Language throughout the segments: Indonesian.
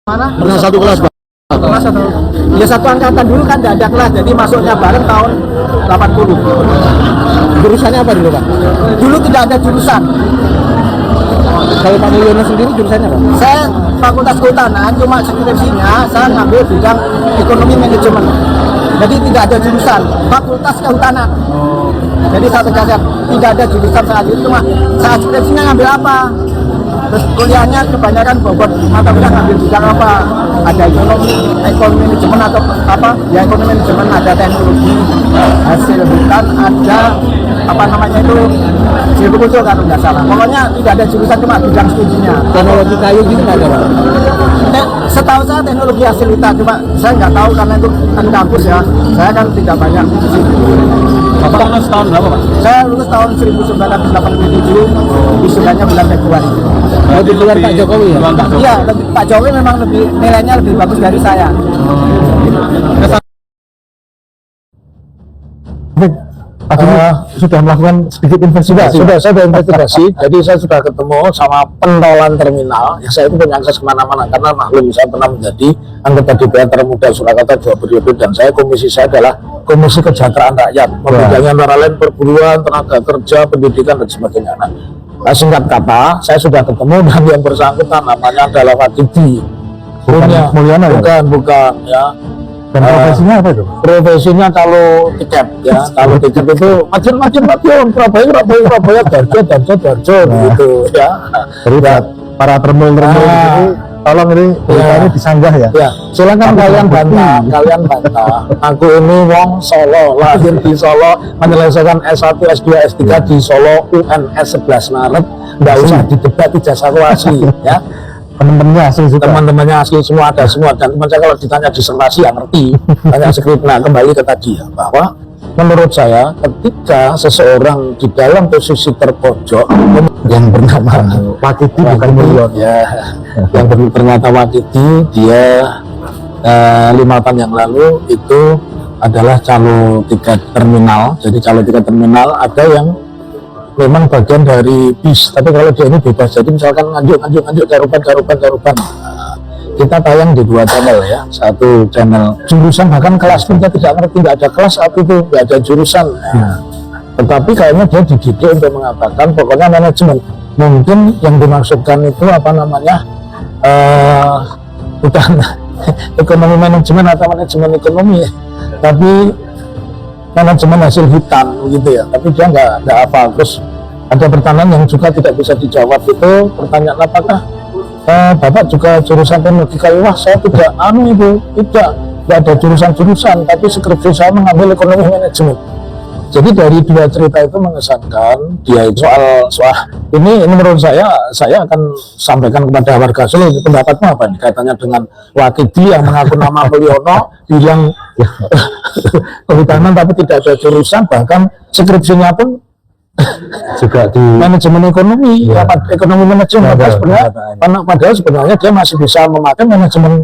Mana? Pernah satu kelas, Pak? Kelas atau? Ya satu angkatan dulu kan tidak ada kelas, jadi masuknya bareng tahun 80. Jurusannya apa dulu, Pak? Dulu tidak ada jurusan. Kalau Pak Mulyono sendiri jurusannya apa? Saya Fakultas Kehutanan, cuma skripsinya saya ngambil bidang ekonomi manajemen. Jadi tidak ada jurusan, Fakultas Kehutanan. Jadi saya tegaskan tidak ada jurusan saat itu, cuma saat skripsinya ngambil apa. Terus kuliahnya kebanyakan bobot mata kuliah ngambil bidang apa? Ada ekonomi manajemen atau apa? Ya ekonomi manajemen, ada teknologi, hasil hutan, ada apa namanya itu silvikultur kalau nggak salah. Pokoknya tidak ada jurusan, cuma bidang studinya. Teknologi kayu gitu nggak ada, Pak? Setahu saya teknologi hasil hutan, cuma saya nggak tahu karena itu kan kampus ya. Saya kan tidak banyak di situ. Bapak lulus tahun berapa, Pak? Saya lulus tahun 1987, wisudanya bulan Februari. Oh, di luar Pak Jokowi ya? Iya, Pak Jokowi memang nilainya lebih bagus dari saya. Sudah melakukan sedikit investigasi? Sudah, saya sudah investigasi. Jadi saya sudah ketemu sama pentolan terminal. Ya, saya itu punya akses kemana-mana karena maklum saya pernah menjadi anggota DPR termuda Surakarta 2 periode, dan komisi saya adalah Komisi Kesejahteraan Rakyat, membidangnya antara lain perburuan, tenaga kerja, pendidikan dan sebagainya. Nah, singkat kata, saya sudah ketemu dengan yang bersangkutan, namanya adalah Wakidi. Mulyono ya? Bukan ya. Dan profesinya apa itu? Profesinya kalau tiket ya, kalau tiket itu macam Surabaya, Darjo gitu ya. Jadi para termul-termul ini, tolong ini ini disanggah ya. Ya, silakan kalian bantah. Aku ini wong Solo, lahir di Solo, menyelesaikan S1, S2, S3 di Solo UNS 11 Maret. Nggak usah didebat, ijazahku asli ya. Teman-temannya asli juga. Teman-temannya asli semua, ada semua. Dan teman saya kalau ditanya disertasi ya ngerti, tanya skrip. Nah, kembali ke tadi ya, bahwa menurut saya ketika seseorang di dalam posisi terpojok yang bernama Wakidi bukan Mulyono ya, yang ternyata Wakidi, dia 5 tahun yang lalu itu adalah calo tiket terminal. Jadi calo tiket terminal ada yang memang bagian dari bis, tapi kalau dia ini bebas. Jadi misalkan nganjuk carupan. Kita tayang di 2 channel ya, satu channel jurusan, bahkan kelas pun kita tidak ngerti, tidak ada kelas apa itu, tidak ada jurusan. Tetapi kayaknya dia dididik untuk mengatakan pokoknya manajemen. Mungkin yang dimaksudkan itu apa namanya, bukan ekonomi manajemen atau manajemen ekonomi, tapi manajemen hasil hutan gitu ya. Tapi dia nggak apa. Terus ada pertanyaan yang juga tidak bisa dijawab, itu pertanyaan apakah Bapak juga jurusan teknologi kayu? Wah, saya tidak tidak ada jurusan, tapi skripsi saya mengambil ekonomi manajemen. Jadi dari 2 cerita itu mengesankan dia itu soal ini menurut saya akan sampaikan kepada warga Solo. Pendapatmu apa nih kaitannya dengan Wakidi yang mengaku nama Mulyono, bilang kehutanan tapi tidak ada jurusan, bahkan skripsinya pun juga di manajemen ekonomi, ya. Ekonomi manajemen, padahal sebenarnya dia masih bisa memakai manajemen.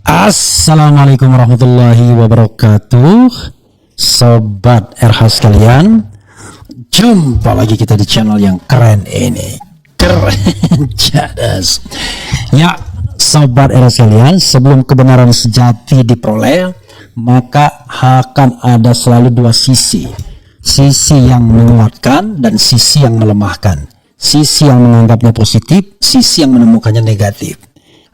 Assalamualaikum warahmatullahi wabarakatuh, Sobat RH sekalian. Jumpa lagi kita di channel yang keren ini, keren cadas ya. Sobat RH sekalian, sebelum kebenaran sejati diperoleh, maka akan ada selalu 2 sisi. Sisi yang menguatkan dan sisi yang melemahkan. Sisi yang menganggapnya positif, sisi yang menemukannya negatif.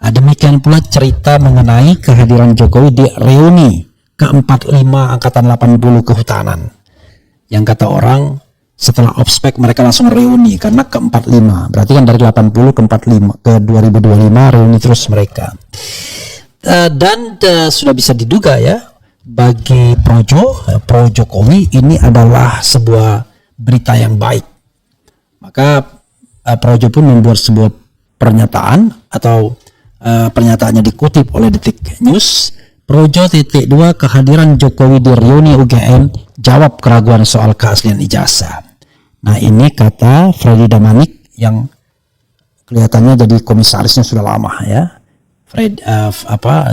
Demikian pula cerita mengenai kehadiran Jokowi di reuni ke-45 Angkatan 80 Kehutanan. Yang kata orang setelah ospek mereka langsung reuni karena ke-45. Berarti kan dari 80 ke 45 ke 2025 reuni terus mereka. Dan sudah bisa diduga ya, bagi pro Jokowi ini adalah sebuah berita yang baik. Maka Projo pun membuat sebuah pernyataan atau pernyataannya dikutip oleh Detik News. Projo .2 kehadiran Jokowi di reuni UGM jawab keraguan soal keaslian ijazah. Nah, ini kata Freddy Damanik yang kelihatannya jadi komisarisnya sudah lama ya.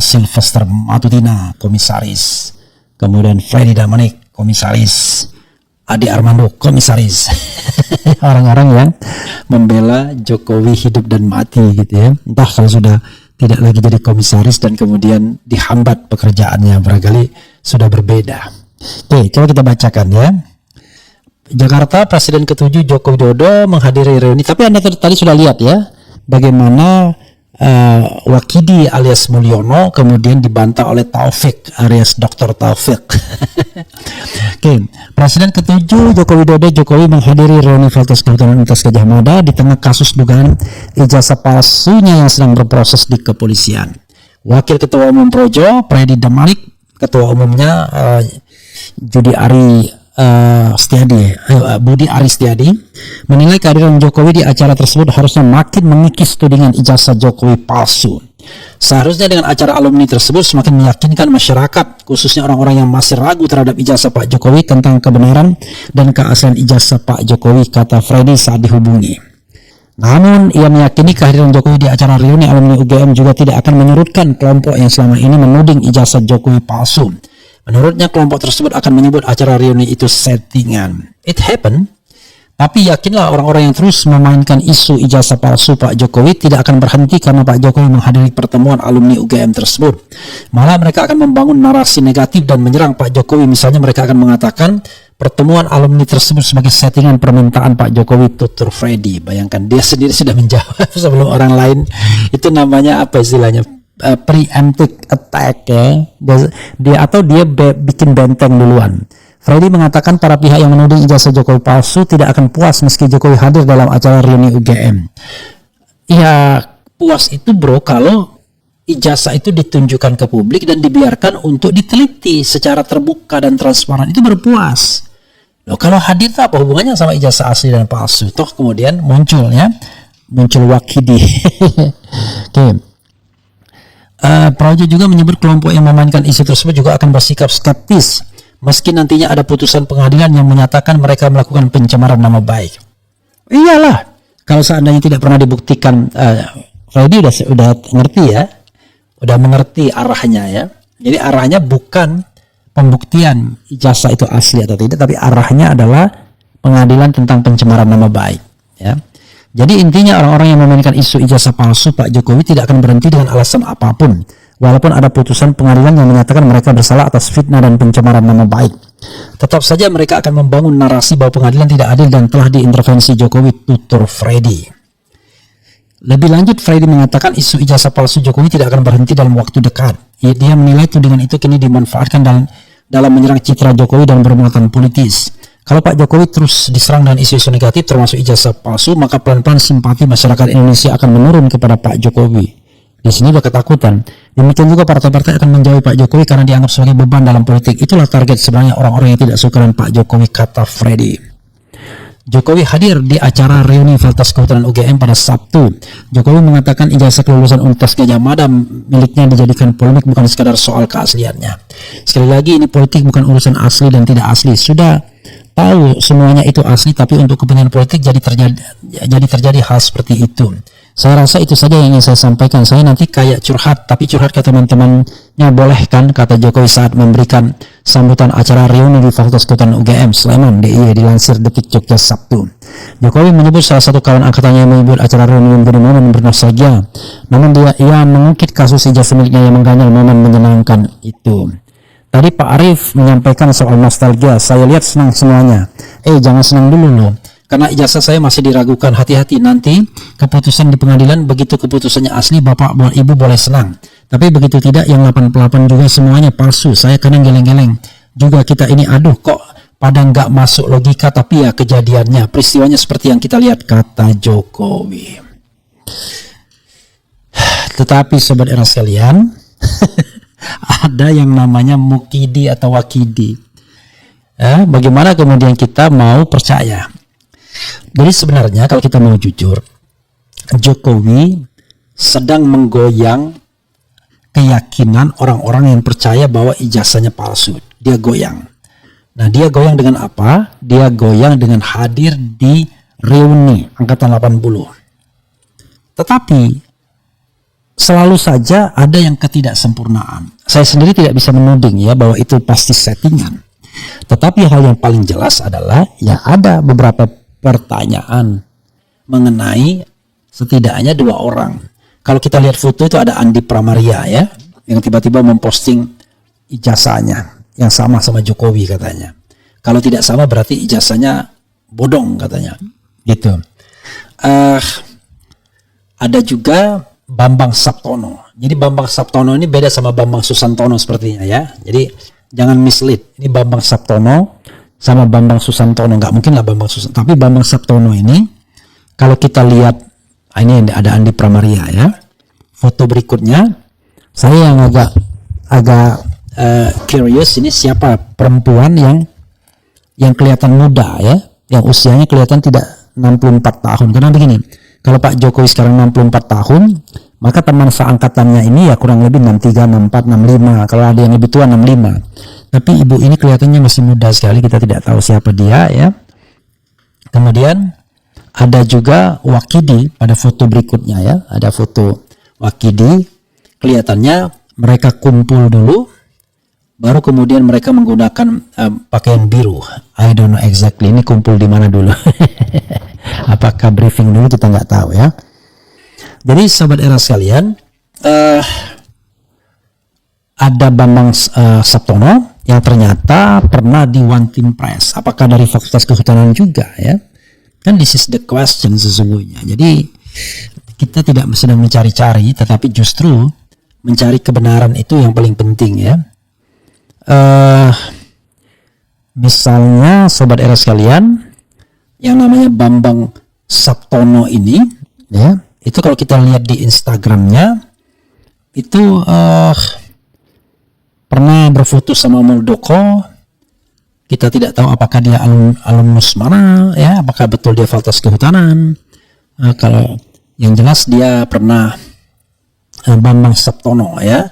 Sylvester Matutina komisaris, kemudian Freddy Damanik komisaris, Ade Armando komisaris. Orang-orang yang membela Jokowi hidup dan mati gitu ya. Entah kalau sudah tidak lagi jadi komisaris dan kemudian dihambat pekerjaannya, barangkali sudah berbeda. Oke, coba kita bacakan ya. Jakarta, Presiden ke-7 Joko Widodo menghadiri reuni. Tapi Anda tadi sudah lihat ya bagaimana Wakidi alias Mulyono kemudian dibantah oleh Taufik alias Dr. Taufik. Oke, Presiden ke-7 Joko Widodo Jokowi menghadiri reuni Fakultas Kehutanan Universitas Gadjah Mada di tengah kasus dugaan ijazah palsunya yang sedang berproses di kepolisian. Wakil Ketua Umum Projo Freddy Damanik, Ketua Umumnya Budi Ari Setiadi menilai kehadiran Jokowi di acara tersebut harusnya makin mengikis tudingan ijazah Jokowi palsu. Seharusnya dengan acara alumni tersebut semakin meyakinkan masyarakat, khususnya orang-orang yang masih ragu terhadap ijazah Pak Jokowi tentang kebenaran dan keaslian ijazah Pak Jokowi, kata Freddy saat dihubungi. Namun, ia meyakini kehadiran Jokowi di acara reuni alumni UGM juga tidak akan menyurutkan kelompok yang selama ini menuding ijazah Jokowi palsu. Menurutnya kelompok tersebut akan menyebut acara reuni itu settingan. It happened. Tapi yakinlah orang-orang yang terus memainkan isu ijazah palsu Pak Jokowi tidak akan berhenti karena Pak Jokowi menghadiri pertemuan alumni UGM tersebut. Malah mereka akan membangun narasi negatif dan menyerang Pak Jokowi. Misalnya mereka akan mengatakan pertemuan alumni tersebut sebagai settingan permintaan Pak Jokowi tutur Freddy. Bayangkan dia sendiri sudah menjawab sebelum orang lain. Itu namanya apa istilahnya? Preemptive attack ya. Dia bikin benteng duluan. Freddy mengatakan para pihak yang menuding ijazah Jokowi palsu tidak akan puas meski Jokowi hadir dalam acara reuni UGM. Ya puas itu bro kalau ijazah itu ditunjukkan ke publik dan dibiarkan untuk diteliti secara terbuka dan transparan, itu baru puas. Loh, kalau hadir itu apa hubungannya sama ijazah asli dan palsu? Toh kemudian muncul Wakidi. Oke. Projo juga menyebut kelompok yang memainkan isu tersebut juga akan bersikap skeptis meski nantinya ada putusan pengadilan yang menyatakan mereka melakukan pencemaran nama baik. Iyalah, kalau seandainya tidak pernah dibuktikan, Freddy udah ngerti ya, udah mengerti arahnya ya. Jadi arahnya bukan pembuktian ijazah itu asli atau tidak, tapi arahnya adalah pengadilan tentang pencemaran nama baik ya. Jadi intinya orang-orang yang memainkan isu ijazah palsu Pak Jokowi tidak akan berhenti dengan alasan apapun, walaupun ada putusan pengadilan yang menyatakan mereka bersalah atas fitnah dan pencemaran nama baik. Tetap saja mereka akan membangun narasi bahwa pengadilan tidak adil dan telah diintervensi Jokowi, tutur Freddy. Lebih lanjut, Freddy mengatakan isu ijazah palsu Jokowi tidak akan berhenti dalam waktu dekat. Dia menilai tudingan itu kini dimanfaatkan dalam menyerang citra Jokowi dan bermuatan politis. Kalau Pak Jokowi terus diserang dengan isu-isu negatif termasuk ijazah palsu, maka pelan-pelan simpati masyarakat Indonesia akan menurun kepada Pak Jokowi. Di sini ada ketakutan. Demikian juga partai-partai akan menjauhi Pak Jokowi karena dianggap sebagai beban dalam politik. Itulah target sebenarnya orang-orang yang tidak suka dengan Pak Jokowi, kata Freddy. Jokowi hadir di acara reuni Fakultas Kehutanan UGM pada Sabtu. Jokowi mengatakan ijazah kelulusan Universitas Gadjah Mada miliknya dijadikan polemik bukan sekadar soal keasliannya. Sekali lagi, ini politik bukan urusan asli dan tidak asli. Sudah tahu semuanya itu asli, tapi untuk kepentingan politik jadi terjadi hal seperti itu. Saya rasa itu saja yang ingin saya sampaikan. Saya nanti kayak curhat, tapi curhat ke teman-temannya boleh kan, kata Jokowi saat memberikan sambutan acara reuni di Fakultas Kehutanan UGM Sleman DIY, dilansir Detik Jogja Sabtu. Jokowi menyebut salah satu kawan angkatannya yang menyebut acara reuni menjadi momen bernostalgia. Namun ia mengungkit kasus ijazah miliknya yang mengganjal momen menyenangkan itu. Tadi Pak Arief menyampaikan soal nostalgia. Saya lihat senang semuanya. Jangan senang dulu loh, karena ijazah saya masih diragukan. Hati-hati, nanti keputusan di pengadilan, begitu keputusannya asli, bapak ibu boleh senang. Tapi begitu tidak, yang 88 juga semuanya palsu. Saya kadang geleng-geleng juga, kita ini aduh kok pada nggak masuk logika, tapi ya kejadiannya, peristiwanya seperti yang kita lihat, kata Jokowi. Tetapi sobat era sekalian, ada yang namanya Mukidi atau Wakidi. Bagaimana kemudian kita mau percaya? Jadi sebenarnya kalau kita mau jujur, Jokowi sedang menggoyang keyakinan orang-orang yang percaya bahwa ijazahnya palsu. Dia goyang. Nah, dia goyang dengan apa? Dia goyang dengan hadir di reuni angkatan 80. Tetapi selalu saja ada yang ketidaksempurnaan. Saya sendiri tidak bisa menuding ya bahwa itu pasti settingan. Tetapi hal yang paling jelas adalah ya ada beberapa pertanyaan mengenai setidaknya 2 orang. Kalau kita lihat foto itu ada Andi Pramaria ya, yang tiba-tiba memposting ijazahnya yang sama Jokowi katanya. Kalau tidak sama berarti ijazahnya bodong katanya. Gitu. Ada juga Bambang Saptono. Jadi Bambang Saptono ini beda sama Bambang Susantono sepertinya ya. Jadi jangan mislead. Ini Bambang Saptono sama Bambang Susantono. Nggak mungkin lah Bambang Susantono. Tapi Bambang Saptono ini kalau kita lihat, ini ada Andi Pramaria ya. Foto berikutnya, saya yang agak curious ini siapa perempuan yang kelihatan muda ya, yang usianya kelihatan tidak 64 tahun. Karena begini, kalau Pak Jokowi sekarang 64 tahun, maka teman seangkatannya ini ya kurang lebih 63, 64, 65. Kalau ada yang lebih tua 65. Tapi ibu ini kelihatannya masih muda sekali, kita tidak tahu siapa dia ya. Kemudian ada juga Wakidi pada foto berikutnya ya. Ada foto Wakidi, kelihatannya mereka kumpul dulu, baru kemudian mereka menggunakan pakaian biru. I don't know exactly ini kumpul di mana dulu. Apakah briefing dulu kita nggak tahu ya. Jadi sahabat era sekalian, ada Bambang Saptono yang ternyata pernah di One Team Press. Apakah dari Fakultas Kehutanan juga ya? Kan this is the question sesungguhnya. Jadi kita tidak sedang mencari-cari, tetapi justru mencari kebenaran itu yang paling penting ya. Misalnya sobat era sekalian, yang namanya Bambang Saptono ini ya, itu kalau kita lihat di Instagramnya itu pernah berfoto sama Muldoko. Kita tidak tahu apakah dia alumnus mana ya, apakah betul dia Fakultas Kehutanan. Kalau yang jelas dia pernah Bambang Saptono ya,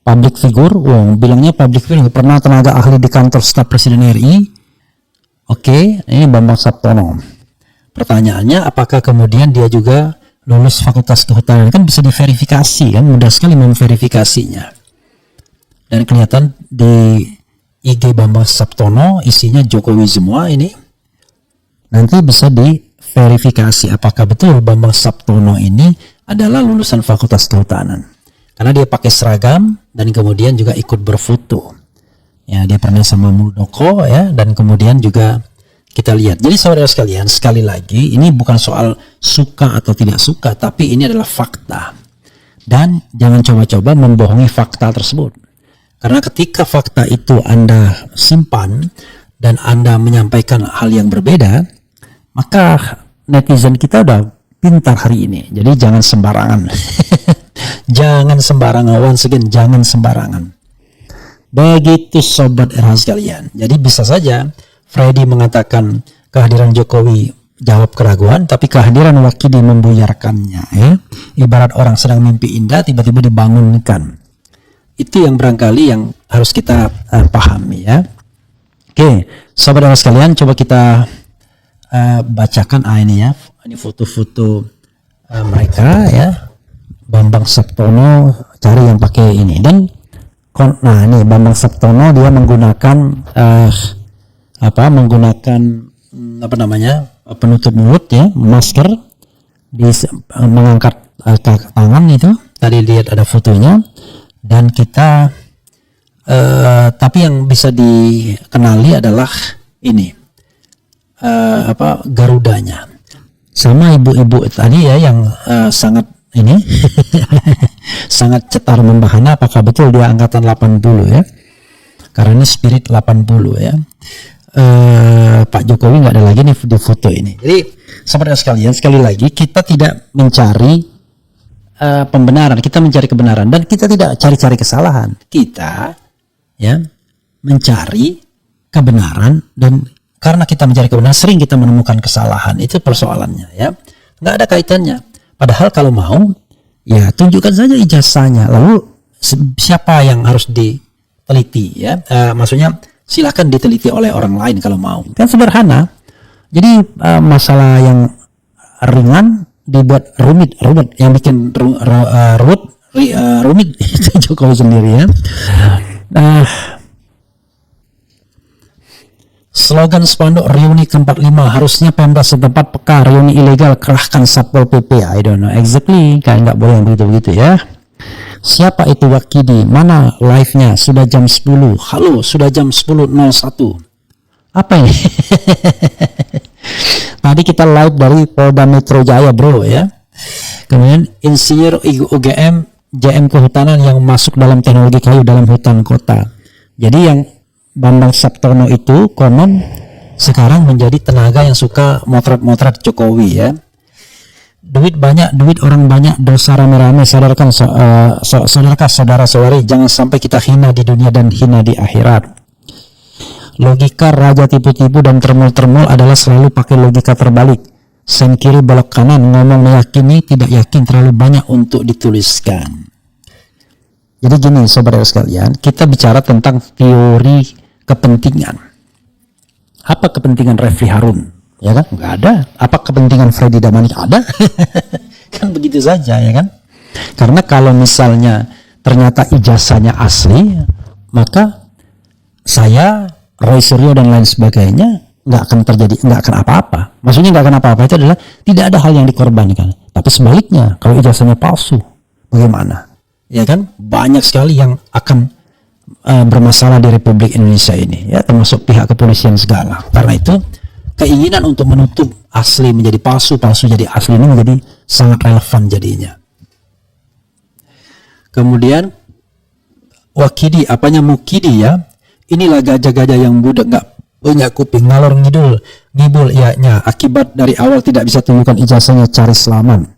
public figure, bilangnya public figure, pernah tenaga ahli di kantor staf Presiden RI. Oke, ini Bambang Saptono. Pertanyaannya, apakah kemudian dia juga lulus Fakultas Kehutanan? Kan bisa diverifikasi kan, mudah sekali memverifikasinya. Dan kelihatan di IG Bambang Saptono isinya Jokowi semua ini. Nanti bisa diverifikasi apakah betul Bambang Saptono ini adalah lulusan Fakultas Kehutanan. Karena dia pakai seragam dan kemudian juga ikut berfoto. Ya, dia pernah sama Muldoko ya, dan kemudian juga kita lihat. Jadi saudara sekalian, sekali lagi ini bukan soal suka atau tidak suka, tapi ini adalah fakta. Dan jangan coba-coba membohongi fakta tersebut. Karena ketika fakta itu Anda simpan dan Anda menyampaikan hal yang berbeda, maka netizen kita udah pintar hari ini. Jadi jangan sembarangan. Jangan sembarangan, once again, jangan sembarangan. Begitu sobat RH sekalian. Jadi bisa saja Freddy mengatakan kehadiran Jokowi jawab keraguan, tapi kehadiran Wakidi membuyarkannya ya. Ibarat orang sedang mimpi indah tiba-tiba dibangunkan. Itu yang barangkali yang harus kita pahami ya. Oke, sahabat RH sekalian, coba kita bacakan ini ya. Ini foto-foto mereka ya. Bambang Saptono, cari yang pakai ini. Dan nah ini Bambang Saptono dia menggunakan penutup mulut ya, masker, mengangkat tangan itu. Tadi lihat ada fotonya. Dan kita tapi yang bisa dikenali adalah ini Garudanya sama ibu-ibu tadi ya yang sangat ini sangat cetar membahana apakah betul dia angkatan 80 ya, karena ini spirit 80 ya. Pak Jokowi nggak ada lagi nih di foto ini. Jadi saudara sekalian, sekali lagi kita tidak mencari pembenaran, kita mencari kebenaran dan kita tidak cari-cari kesalahan. Kita ya mencari kebenaran, dan karena kita mencari kebenaran sering kita menemukan kesalahan. Itu persoalannya ya. Nggak ada kaitannya. Padahal kalau mau ya tunjukkan saja ijazahnya. Lalu siapa yang harus diteliti ya? Maksudnya silakan diteliti oleh orang lain kalau mau. Kan sederhana. Jadi masalah yang ringan dibuat rumit, yang bikin rumit itu Jokowi sendiri ya. Slogan spanduk reuni ke-45, harusnya Pemda setempat peka reuni ilegal, kerahkan Satpol PP. I don't know exactly, kayak nggak boleh begitu ya. Siapa itu Wakidi? Mana live-nya? Sudah jam 10. Halo, sudah jam 10.01. Apa ini? Tadi kita live dari Polda Metro Jaya bro ya. Kemudian Insinyur UGM JM Kehutanan yang masuk dalam teknologi kayu dalam hutan kota. Jadi yang Bambang Saptono itu konon sekarang menjadi tenaga yang suka motret-motret Jokowi ya. Duit banyak, duit orang banyak, dosa rame-rame. Sadarkan saudara-saudari, jangan sampai kita hina di dunia dan hina di akhirat. Logika raja tipu-tipu dan termul-termul adalah selalu pakai logika terbalik. Sen kiri belok kanan, ngomong meyakini, tidak yakin terlalu banyak untuk dituliskan. Jadi gini sobat sekalian, kita bicara tentang teori kepentingan. Apa kepentingan Refli Harun? Ya kan? Nggak ada. Apa kepentingan Freddy Damanik? Ada. Kan begitu saja ya kan? Karena kalau misalnya ternyata ijazahnya asli, maka saya, Roy Suryo dan lain sebagainya nggak akan terjadi, nggak akan apa-apa. Maksudnya nggak akan apa-apa itu adalah tidak ada hal yang dikorbankan. Tapi sebaliknya, kalau ijazahnya palsu, bagaimana? Ya kan? Banyak sekali yang akan bermasalah di Republik Indonesia ini, ya, termasuk pihak kepolisian segala. Karena itu keinginan untuk menutup asli menjadi palsu, palsu jadi asli ini menjadi sangat relevan jadinya. Kemudian Wakidi, apanya Mukidi ya? Inilah gajah-gajah yang budak nggak punya kuping, ngalor ngibul ianya. Akibat dari awal tidak bisa tunjukkan ijazahnya, cari selamat.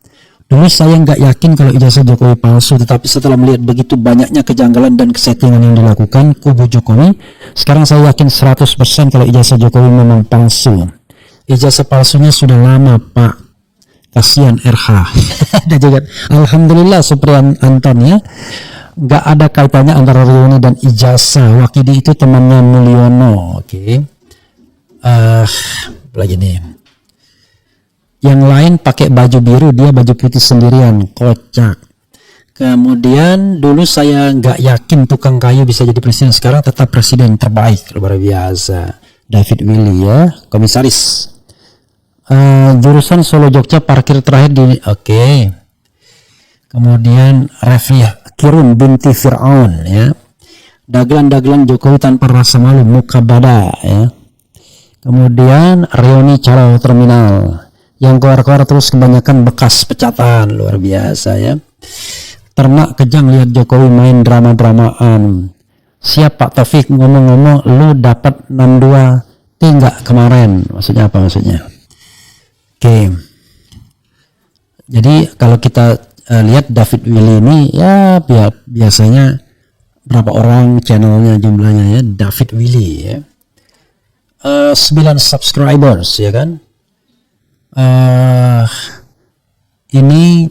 Dulu saya nggak yakin kalau ijazah Jokowi palsu, tetapi setelah melihat begitu banyaknya kejanggalan dan kesettingan yang dilakukan kubu Jokowi, sekarang saya yakin 100% kalau ijazah Jokowi memang palsu. Ijazah palsunya sudah lama Pak, kasihan RH. Ada juga, alhamdulillah Supriyan Anton ya, nggak ada kaitannya antara reuni dan ijazah. Wakidi itu temannya Mulyono. Oke. Lagi nih. Yang lain pakai baju biru, dia baju putih sendirian, kocak. Kemudian dulu saya nggak yakin tukang kayu bisa jadi presiden, sekarang tetap presiden terbaik, luar biasa. David Willy ya, komisaris. Jurusan Solo Jogja, parkir terakhir di oke. Kemudian Refli Kirun binti Fir'aun ya. Dagelan-dagelan Jokowi tanpa rasa malu, muka bada ya. Kemudian reuni calo terminal. Yang keluar-keluar terus kebanyakan bekas pecatan, luar biasa ya. Ternak kejang lihat Jokowi main drama-dramaan. Siap Pak Taufik ngomong-ngomong, lu dapat 62 tinggal kemarin. Maksudnya apa maksudnya? Oke. Jadi kalau kita lihat David Willy ini ya biasanya berapa orang channelnya jumlahnya ya, David Willy ya. 9 subscribers ya kan. Ini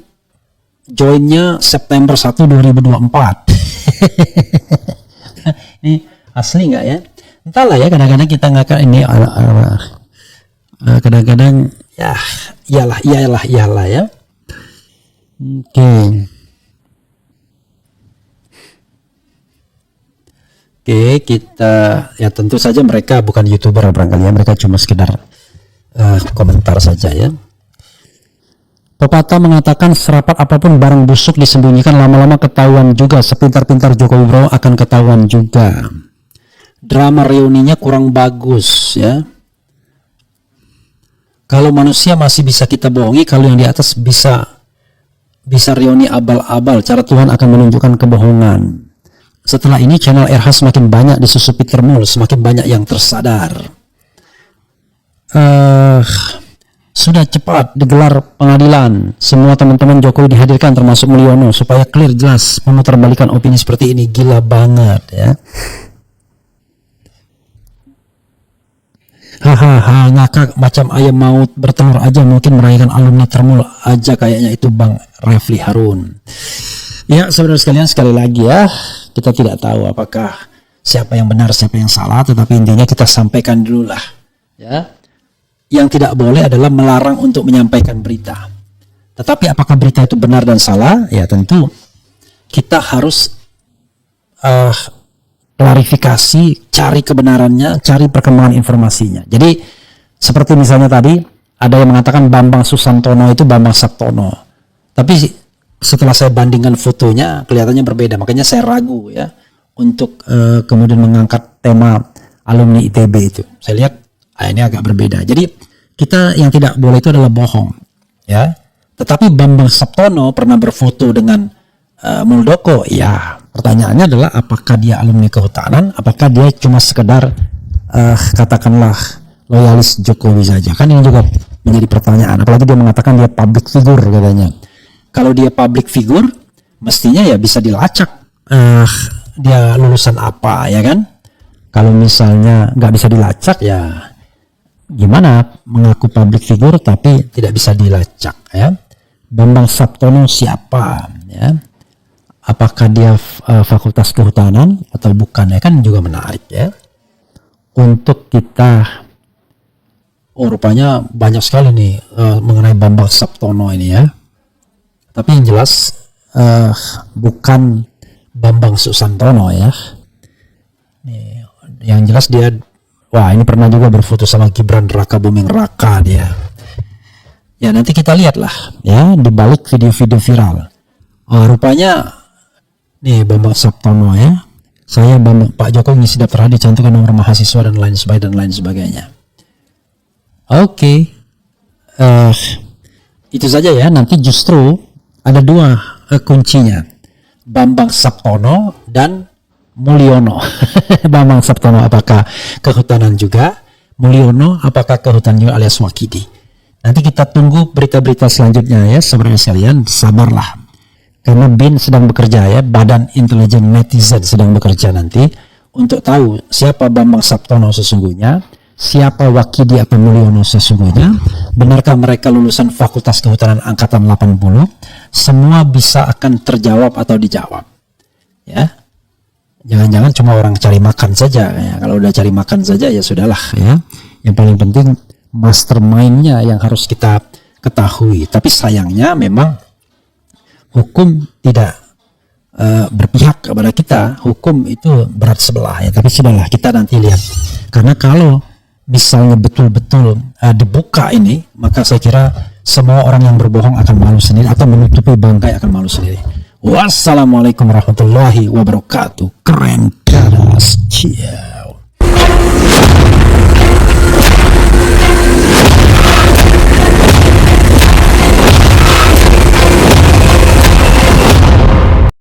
joinnya September 1 2024. Ini asli nggak ya? Entahlah ya, kadang-kadang kita nggak akan ini kadang-kadang ya iyalah ya. Oke, kita ya tentu saja mereka bukan YouTuber barangkali ya, mereka cuma sekedar komentar saja ya. Pepatah mengatakan serapat apapun barang busuk disembunyikan lama-lama ketahuan juga, sepintar-pintar Jokowi Bro akan ketahuan juga. Drama reuninya kurang bagus ya. Kalau manusia masih bisa kita bohongi, kalau yang di atas bisa reuni abal-abal, cara Tuhan akan menunjukkan kebohongan. Setelah ini channel RH semakin banyak disusupi termul, semakin banyak yang tersadar. Sudah cepat digelar pengadilan, semua teman-teman Jokowi dihadirkan termasuk Mulyono supaya clear jelas memutarbalikan opini seperti ini. Gila banget ya. Hahaha, ngakak macam ayam maut bertelur aja, mungkin merayakan alumni termul aja kayaknya itu Bang Refli Harun. Ya saudara sekalian, sekali lagi ya, kita tidak tahu apakah siapa yang benar siapa yang salah, tetapi intinya kita sampaikan dulu lah ya. yang tidak boleh adalah melarang untuk menyampaikan berita. Tetapi apakah berita itu benar dan salah? Ya tentu kita harus klarifikasi, cari kebenarannya, cari perkembangan informasinya. Jadi seperti misalnya tadi ada yang mengatakan Bambang Susantono itu Bambang Saptono. Tapi setelah saya bandingkan fotonya kelihatannya berbeda. Makanya saya ragu ya untuk kemudian mengangkat tema alumni ITB itu. Saya lihat ini agak berbeda. Jadi kita yang tidak boleh itu adalah bohong, ya. Tetapi Bambang Saptono pernah berfoto dengan Muldoko. Ya, pertanyaannya adalah apakah dia alumni kehutanan? Apakah dia cuma sekedar katakanlah loyalis Jokowi saja? Kan ini juga menjadi pertanyaan. Apalagi dia mengatakan dia public figure katanya. Kalau dia public figure, mestinya ya bisa dilacak dia lulusan apa, ya kan? Kalau misalnya nggak bisa dilacak, ya gimana mengaku public figure tapi tidak bisa dilacak, ya? Bambang Saptono siapa, ya? Apakah dia fakultas kehutanan atau bukan, ya kan juga menarik, ya? Untuk kita, rupanya banyak sekali nih mengenai Bambang Saptono ini, ya. Tapi yang jelas bukan Bambang Susantono, ya. Nih, yang jelas dia, wah ini pernah juga berfoto sama Gibran Raka Buming Raka dia. Ya nanti kita lihatlah ya di balik video-video viral. Rupanya nih Bambang Saptono, ya. Saya Pak Jokowi ngisi daftar dicantumkan nomor mahasiswa dan lain sebagainya. Oke. Itu saja ya. Nanti justru ada dua kuncinya. Bambang Saptono dan Mulyono. Bambang Saptono apakah kehutanan juga? Mulyono apakah kehutanan juga alias Wakidi? Nanti kita tunggu berita-berita selanjutnya ya, saudara sekalian, sabarlah. Karena BIN sedang bekerja ya, Badan Intelijen Netizen sedang bekerja nanti untuk tahu siapa Bambang Saptono sesungguhnya, siapa Wakidi atau Mulyono sesungguhnya, benarkah mereka lulusan Fakultas Kehutanan Angkatan 80, semua bisa akan terjawab atau dijawab. Ya. Jangan-jangan cuma orang cari makan saja ya. Kalau udah cari makan saja ya sudahlah ya. Yang paling penting mastermind-nya yang harus kita ketahui. Tapi sayangnya memang hukum tidak berpihak kepada kita. Hukum itu berat sebelah ya. Tapi sudahlah kita nanti lihat. Karena kalau misalnya betul-betul dibuka ini, maka saya kira semua orang yang berbohong akan malu sendiri atau menutupi bangkai akan malu sendiri. Wassalamualaikum warahmatullahi wabarakatuh. Keren, keras, cia.